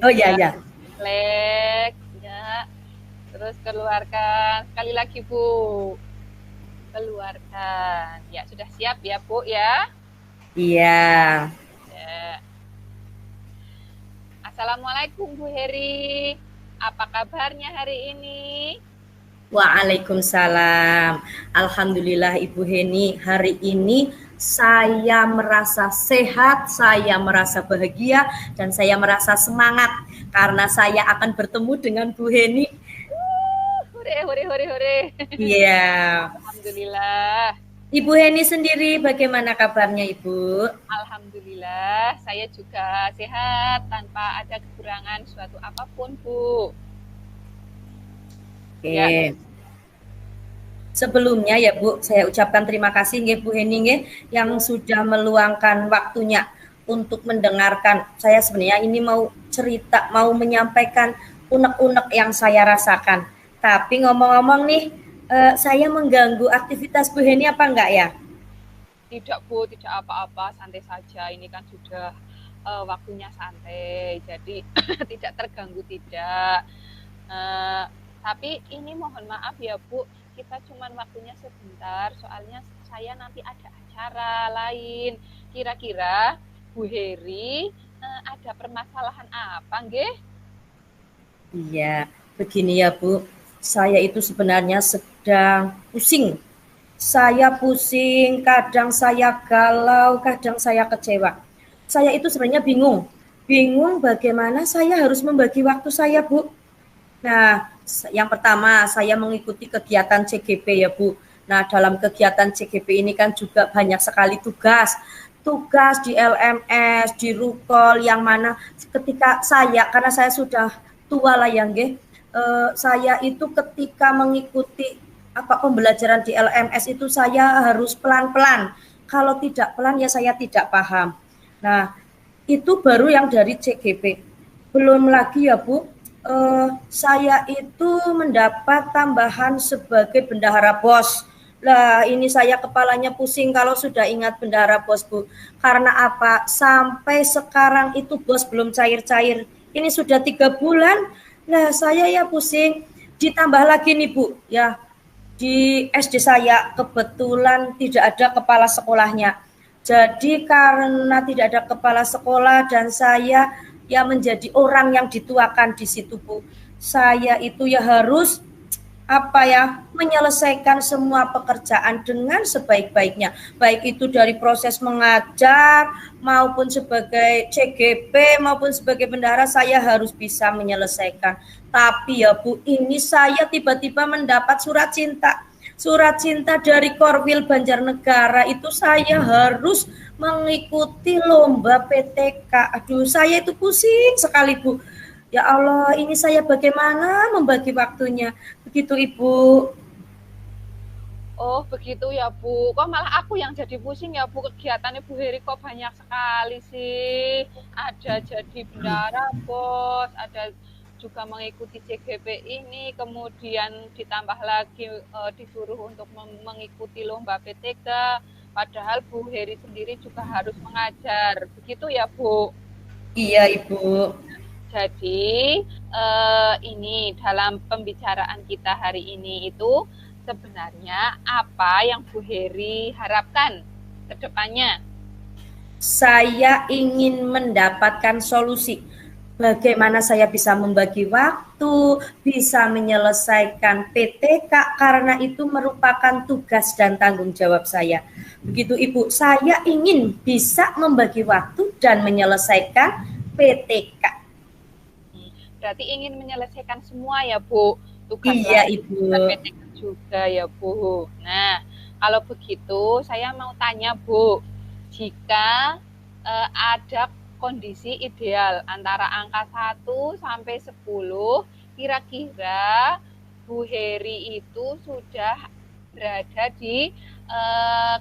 Oh iya Ya, ya. relax. Ya, terus keluarkan. Sekali lagi, Bu. Keluarkan. Ya, sudah siap ya, Bu, ya? Iya. Ya. Assalamualaikum, Bu Heri. Apa kabarnya hari ini? Waalaikumsalam. Alhamdulillah Ibu Heni, hari ini saya merasa sehat, saya merasa bahagia, dan saya merasa semangat karena saya akan bertemu dengan Bu Heni. Hore, hore, hore, hore. Iya. Alhamdulillah. Ibu Heni sendiri bagaimana kabarnya Ibu? Alhamdulillah, saya juga sehat tanpa ada kekurangan suatu apapun, Bu. Ya, Oke. Sebelumnya ya Bu, saya ucapkan terima kasih nggih Bu Heni nggih yang sudah meluangkan waktunya untuk mendengarkan. Saya sebenarnya ini mau cerita, mau menyampaikan unek-unek yang saya rasakan. Tapi ngomong-ngomong nih, saya mengganggu aktivitas Bu Heni apa enggak ya? tidak, Bu, tidak apa-apa, santai saja. Ini kan sudah waktunya santai, jadi tidak terganggu tidak. Uh, tapi ini mohon maaf ya, Bu, kita cuman waktunya sebentar, soalnya saya nanti ada acara lain. Kira-kira Bu Heri ada permasalahan apa, nggih? Iya, begini ya Bu, saya itu sebenarnya sedang pusing. Saya pusing, kadang saya galau, kadang saya kecewa. Saya itu sebenarnya bingung. Bingung bagaimana saya harus membagi waktu saya, Bu. Nah, yang pertama saya mengikuti kegiatan CGP ya, Bu. Nah, dalam kegiatan CGP ini kan juga banyak sekali tugas. Tugas di LMS, di Rukol, yang mana ketika saya, karena saya sudah tua lah yang saya itu ketika mengikuti pembelajaran di LMS itu saya harus pelan-pelan. Kalau tidak pelan ya saya tidak paham. Nah, itu baru yang dari CGP. Belum lagi ya Bu, saya itu mendapat tambahan sebagai bendahara BOS. Lah ini saya kepalanya pusing kalau sudah ingat bendahara BOS Bu. Karena apa? Sampai sekarang itu BOS belum cair-cair. Ini sudah 3 bulan. Nah saya ya pusing. Ditambah lagi nih Bu, ya di SD saya kebetulan tidak ada kepala sekolahnya. Jadi karena tidak ada kepala sekolah dan saya ya menjadi orang yang dituakan di situ Bu. Saya itu ya harus menyelesaikan semua pekerjaan dengan sebaik-baiknya, baik itu dari proses mengajar maupun sebagai CGP maupun sebagai bendahara saya harus bisa menyelesaikan. Tapi ya Bu, ini saya tiba-tiba mendapat surat cinta dari Korwil Banjarnegara, itu saya harus mengikuti lomba PTK. Aduh, saya itu pusing sekali Bu. Ya Allah, ini saya bagaimana membagi waktunya? Begitu Ibu. Oh, begitu ya, Bu. Kok malah aku yang jadi pusing ya, Bu. Kegiatannya Bu Heri kok banyak sekali sih. Ada jadi bendara, Bos. Ada juga mengikuti CGP ini. Kemudian ditambah lagi disuruh untuk mengikuti lomba PTK. Padahal Bu Heri sendiri juga harus mengajar. Begitu ya, Bu. Iya Ibu. Jadi ini dalam pembicaraan kita hari ini itu sebenarnya apa yang Bu Heri harapkan ke depannya? Saya ingin mendapatkan solusi. Bagaimana saya bisa membagi waktu, bisa menyelesaikan PTK, karena itu merupakan tugas dan tanggung jawab saya. Begitu Ibu, saya ingin bisa membagi waktu dan menyelesaikan PTK. Berarti ingin menyelesaikan semua ya, Bu. Tugas Iya lain Ibu. dan PTK juga ya, Bu. Nah, kalau begitu saya mau tanya, Bu. Jika ada kondisi ideal antara angka 1 sampai 10, kira-kira Bu Heri itu sudah berada di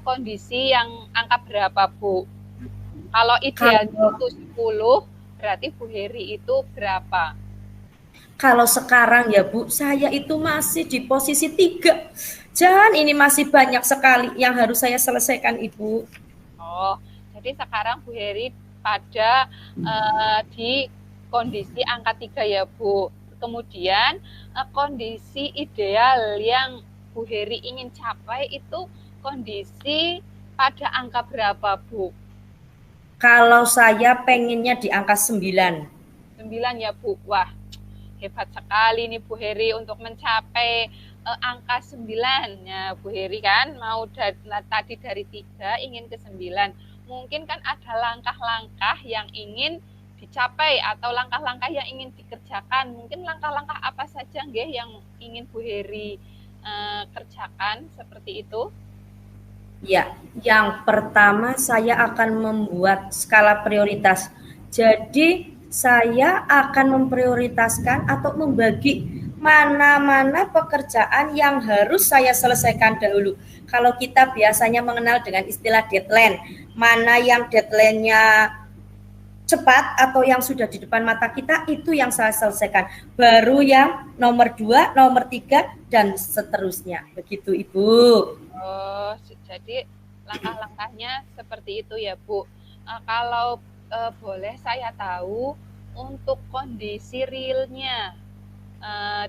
kondisi yang angka berapa, Bu? Kalau idealnya Kalau itu 10, berarti Bu Heri itu berapa? Kalau sekarang ya Bu, saya itu masih di posisi 3. Dan ini masih banyak sekali yang harus saya selesaikan Ibu. Oh, jadi sekarang Bu Heri pada di kondisi angka 3 ya Bu. Kemudian kondisi ideal yang Bu Heri ingin capai itu kondisi pada angka berapa Bu? Kalau saya pengennya di angka 9. 9 ya Bu. Wah, hebat sekali nih Bu Heri untuk mencapai angka 9. Ya, Bu Heri kan mau tadi dari 3 ingin ke 9. Mungkin kan ada langkah-langkah yang ingin dicapai atau langkah-langkah yang ingin dikerjakan. Mungkin langkah-langkah apa saja nggih yang ingin Bu Heri kerjakan seperti itu? Ya, yang pertama saya akan membuat skala prioritas. Jadi saya akan memprioritaskan atau membagi mana-mana pekerjaan yang harus saya selesaikan dahulu. Kalau kita biasanya mengenal dengan istilah deadline, mana yang deadline-nya cepat atau yang sudah di depan mata kita, itu yang saya selesaikan. Baru yang nomor 2, nomor 3, dan seterusnya. Begitu Ibu. Oh, jadi langkah-langkahnya seperti itu ya Bu. Kalau boleh saya tahu untuk kondisi realnya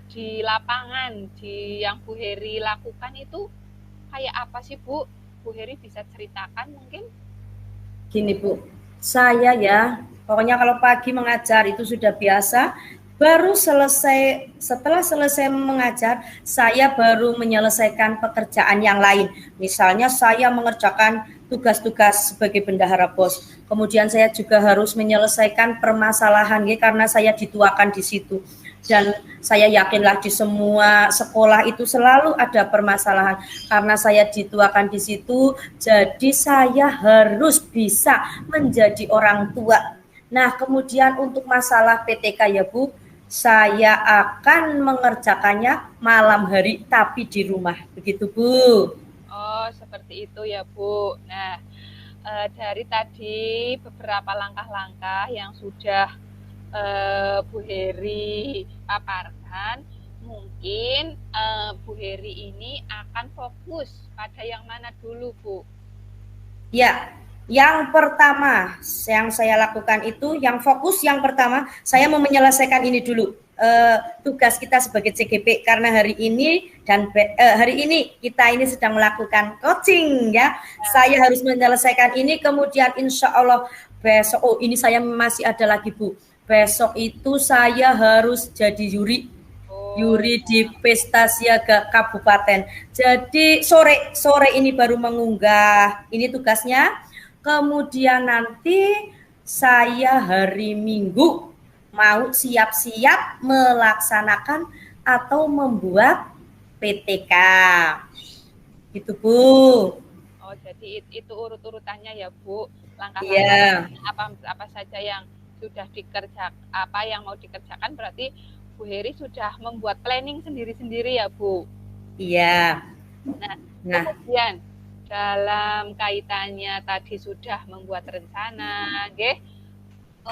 di lapangan yang Bu Heri lakukan itu kayak apa sih Bu? Bu Heri bisa ceritakan mungkin? Gini Bu, saya ya, pokoknya kalau pagi mengajar itu sudah biasa. Baru setelah selesai mengajar, saya baru menyelesaikan pekerjaan yang lain. Misalnya saya mengerjakan tugas-tugas sebagai bendahara BOS. Kemudian saya juga harus menyelesaikan permasalahan karena saya dituakan di situ. Dan saya yakinlah di semua sekolah itu selalu ada permasalahan. Karena saya dituakan di situ, jadi saya harus bisa menjadi orang tua. Nah, kemudian untuk masalah PTK ya Bu, saya akan mengerjakannya malam hari tapi di rumah. Begitu Bu. Oh, seperti itu ya Bu. Nah, dari tadi beberapa langkah-langkah yang sudah Bu Heri paparkan, mungkin Bu Heri ini akan fokus pada yang mana dulu Bu? Ya, yang pertama yang saya lakukan itu, yang fokus yang pertama, saya mau menyelesaikan ini dulu. Tugas kita sebagai CGP, karena hari ini kita ini sedang melakukan coaching ya. Saya harus menyelesaikan ini, kemudian insya Allah besok, ini saya masih ada lagi Bu. Besok itu saya harus jadi juri di Pesta Siaga Kabupaten. Jadi sore ini baru mengunggah ini tugasnya. Kemudian nanti saya hari Minggu mau siap-siap melaksanakan atau membuat PTK. Gitu Bu. Oh, jadi itu urut-urutannya ya Bu. Langkah-langkahnya apa saja yang sudah dikerjakan, apa yang mau dikerjakan, berarti Bu Heri sudah membuat planning sendiri-sendiri ya Bu. Iya. Nah, kemudian dalam kaitannya tadi sudah membuat rencana,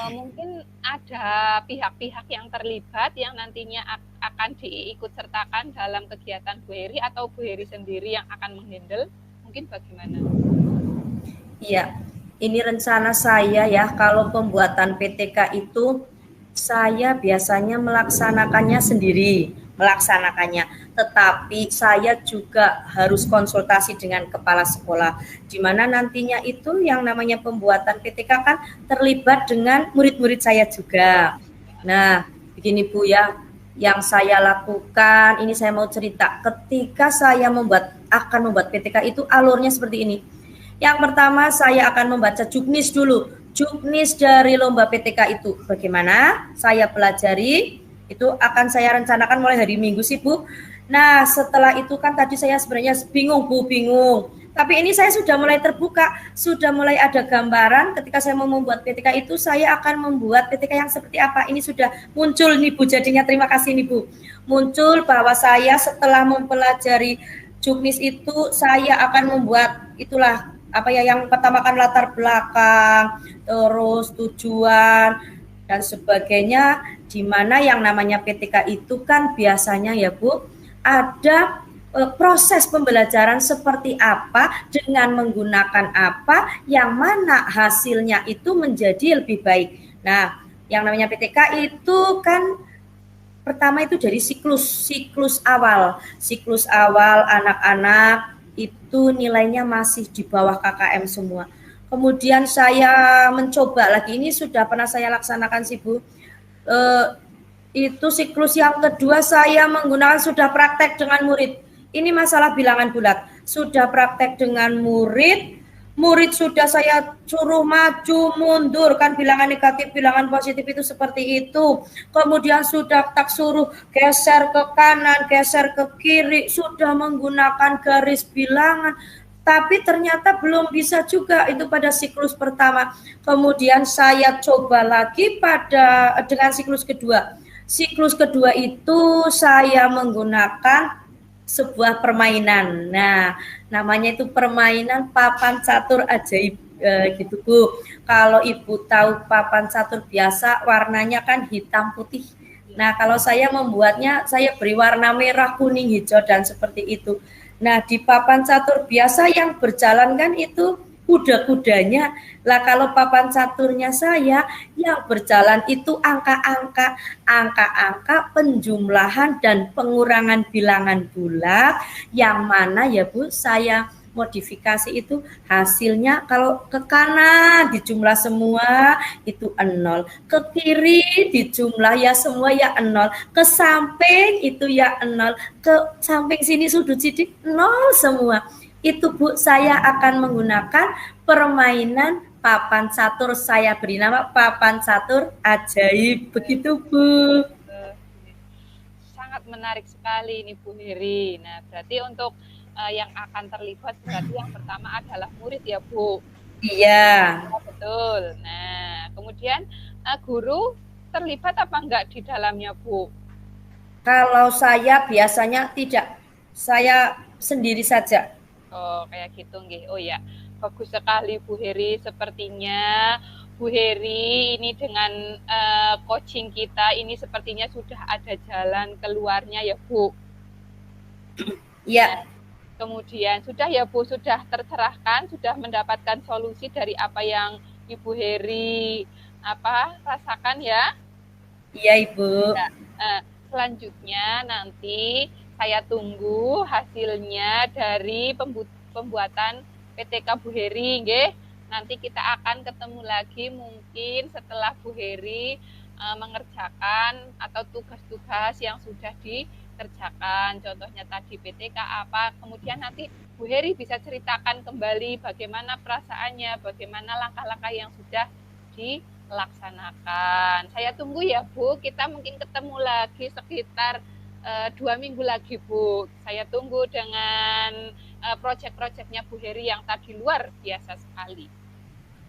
mungkin ada pihak-pihak yang terlibat yang nantinya akan diikut sertakan dalam kegiatan Bu Heri, atau Bu Heri sendiri yang akan menghandle, mungkin bagaimana? Iya, ini rencana saya ya, kalau pembuatan PTK itu saya biasanya melaksanakannya sendiri. Tetapi saya juga harus konsultasi dengan kepala sekolah, di mana nantinya itu yang namanya pembuatan PTK kan terlibat dengan murid-murid saya juga. Nah, begini Bu ya, yang saya lakukan ini, saya mau cerita ketika saya akan membuat PTK itu alurnya seperti ini. Yang pertama saya akan membaca juknis dulu, juknis dari lomba PTK itu bagaimana, saya pelajari. Itu akan saya rencanakan mulai hari Minggu sih Bu. Nah setelah itu kan tadi saya sebenarnya bingung. Tapi ini saya sudah mulai terbuka, sudah mulai ada gambaran. Ketika saya mau membuat PTK itu, saya akan membuat PTK yang seperti apa. Ini sudah muncul nih Bu, jadinya terima kasih nih Bu. Muncul bahwa saya setelah mempelajari juknis itu, saya akan membuat itulah yang pertama kan latar belakang, terus tujuan dan sebagainya, di mana yang namanya PTK itu kan biasanya ya Bu, ada proses pembelajaran seperti apa, dengan menggunakan apa, yang mana hasilnya itu menjadi lebih baik. Nah, Yang namanya PTK itu kan pertama itu dari siklus awal anak-anak itu nilainya masih di bawah KKM semua. Kemudian saya mencoba lagi, ini sudah pernah saya laksanakan sih Bu. Itu siklus yang kedua saya menggunakan sudah praktek dengan murid. Ini masalah bilangan bulat. Sudah praktek dengan murid, murid sudah saya suruh maju mundur, kan bilangan negatif bilangan positif itu seperti itu. Kemudian sudah tak suruh geser ke kanan, geser ke kiri, sudah menggunakan garis bilangan, tapi ternyata belum bisa juga itu pada siklus pertama. Kemudian saya coba lagi dengan siklus kedua. Siklus kedua itu saya menggunakan sebuah permainan. Nah, namanya itu permainan papan catur ajaib gitu Bu. Kalau Ibu tahu papan catur biasa warnanya kan hitam putih. Nah, kalau saya membuatnya saya beri warna merah, kuning, hijau dan seperti itu. Nah, di papan catur biasa yang berjalan kan itu kuda-kudanya. Lah kalau papan caturnya saya yang berjalan itu angka-angka penjumlahan dan pengurangan bilangan bulat, yang mana ya Bu saya modifikasi itu hasilnya kalau ke kanan dijumlah semua itu 0, ke kiri dijumlah ya semua ya 0, ke samping itu ya 0, ke samping sini sudut sini 0 semua. Itu Bu saya akan menggunakan permainan papan catur, saya beri nama papan catur ajaib begitu Bu. Sangat menarik sekali ini Bu Heri. Nah, berarti untuk yang akan terlibat berarti yang pertama adalah murid ya Bu. Iya. Betul. Nah, kemudian guru terlibat apa enggak di dalamnya Bu? Kalau saya biasanya tidak, saya sendiri saja. Oh, kayak gitu nggih. Oh ya, bagus sekali Bu Heri. Sepertinya Bu Heri ini dengan coaching kita ini sepertinya sudah ada jalan keluarnya ya Bu. Iya. Kemudian sudah ya Bu, sudah tercerahkan, sudah mendapatkan solusi dari apa yang Ibu Heri rasakan ya. Iya Ibu. Nah, selanjutnya nanti saya tunggu hasilnya dari pembuatan PTK Bu Heri, nggih. Nanti kita akan ketemu lagi mungkin setelah Bu Heri mengerjakan atau tugas-tugas yang sudah dikerjakan. Contohnya tadi PTK apa, kemudian nanti Bu Heri bisa ceritakan kembali bagaimana perasaannya, bagaimana langkah-langkah yang sudah dilaksanakan. Saya tunggu ya Bu, kita mungkin ketemu lagi sekitar 2 minggu lagi Bu. Saya tunggu dengan proyek-proyeknya Bu Heri yang tadi luar biasa sekali.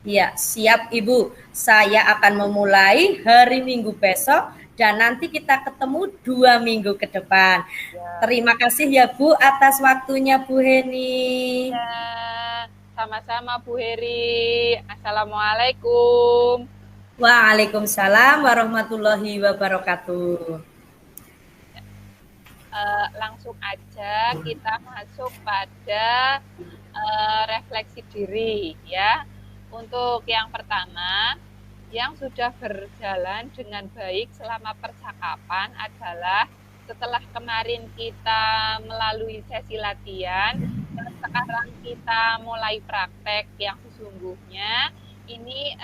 Ya, siap Ibu. Saya akan memulai hari Minggu besok dan nanti kita ketemu 2 minggu ke depan. Ya. Terima kasih ya Bu atas waktunya Bu Heni. Ya, sama-sama Bu Heri. Assalamualaikum. Waalaikumsalam warahmatullahi wabarakatuh. Langsung aja kita masuk pada refleksi diri ya. Untuk yang pertama, yang sudah berjalan dengan baik selama percakapan adalah setelah kemarin kita melalui sesi latihan, dan sekarang kita mulai praktek yang sesungguhnya, ini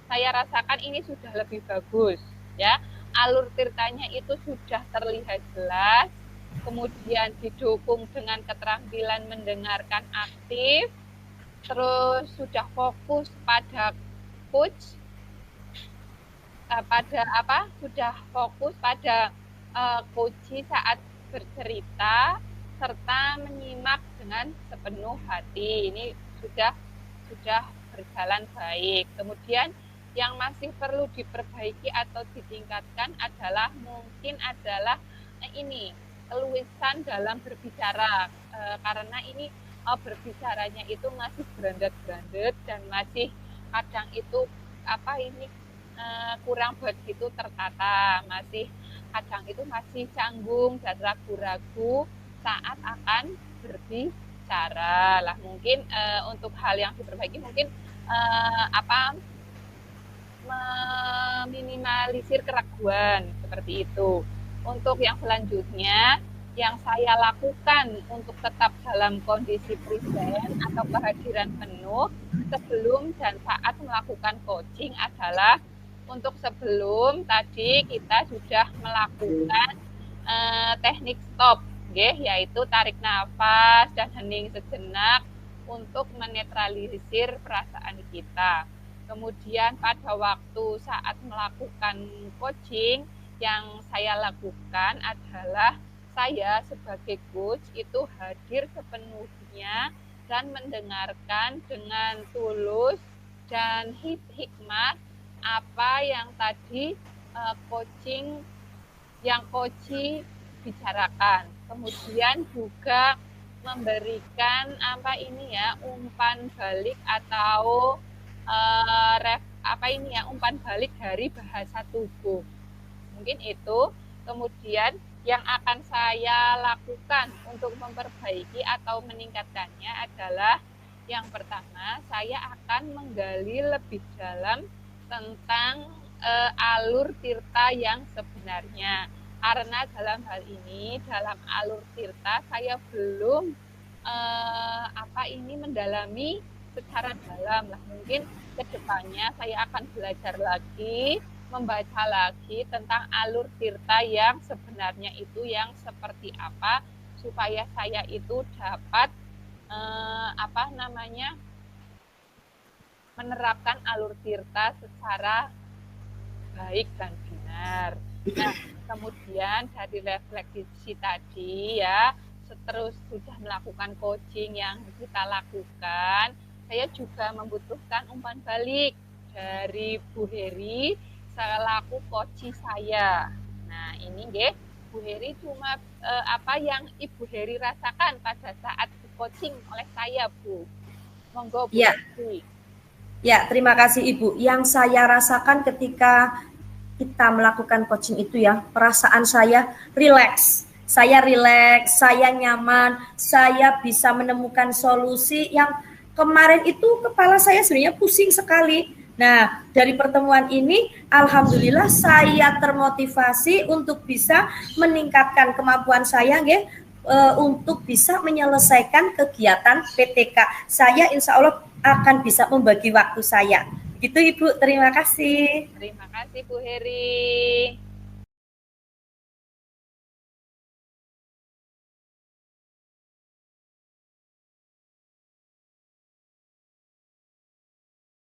saya rasakan ini sudah lebih bagus ya. Alur ceritanya itu sudah terlihat jelas, kemudian didukung dengan keterampilan mendengarkan aktif, terus sudah fokus pada coach, sudah fokus pada coach saat bercerita serta menyimak dengan sepenuh hati. Ini sudah berjalan baik. Kemudian yang masih perlu diperbaiki atau ditingkatkan adalah ini keluasan dalam berbicara, karena ini berbicaranya itu masih berandet-berandet dan masih kadang itu kurang begitu tertata, masih kadang itu masih canggung dan ragu-ragu saat akan berbicara. Lah mungkin untuk hal yang diperbaiki mungkin meminimalisir keraguan seperti itu. Untuk yang selanjutnya, yang saya lakukan untuk tetap dalam kondisi present atau kehadiran penuh sebelum dan saat melakukan coaching adalah untuk sebelum tadi kita sudah melakukan teknik stop, yaitu tarik nafas dan hening sejenak untuk menetralisir perasaan kita. Kemudian pada waktu saat melakukan coaching, yang saya lakukan adalah saya sebagai coach itu hadir sepenuhnya dan mendengarkan dengan tulus dan hikmat apa yang tadi coaching bicarakan. Kemudian juga memberikan umpan balik atau umpan balik dari bahasa tubuh. Mungkin itu. Kemudian yang akan saya lakukan untuk memperbaiki atau meningkatkannya adalah yang pertama, saya akan menggali lebih dalam tentang alur tirta yang sebenarnya. Karena dalam hal ini, dalam alur tirta saya belum mendalami secara dalam lah. Mungkin kedepannya saya akan belajar lagi, membaca lagi tentang alur tirta yang sebenarnya itu yang seperti apa, supaya saya itu dapat menerapkan alur tirta secara baik dan benar. Nah, kemudian dari refleksi tadi ya, seterus sudah melakukan coaching yang kita lakukan, saya juga membutuhkan umpan balik dari Bu Heri selaku coach saya. Nah, ini Bu Heri cuma apa yang Ibu Heri rasakan pada saat coaching oleh saya, Bu. Monggo, Bu Heri. Ya, terima kasih Ibu. Yang saya rasakan ketika kita melakukan coaching itu ya, perasaan saya rileks. Saya rileks, saya nyaman, saya bisa menemukan solusi yang kemarin itu kepala saya sebenarnya pusing sekali. Nah, dari pertemuan ini, alhamdulillah saya termotivasi untuk bisa meningkatkan kemampuan saya, untuk bisa menyelesaikan kegiatan PTK. Saya insya Allah akan bisa membagi waktu saya. Gitu Ibu, terima kasih. Terima kasih Bu Heri.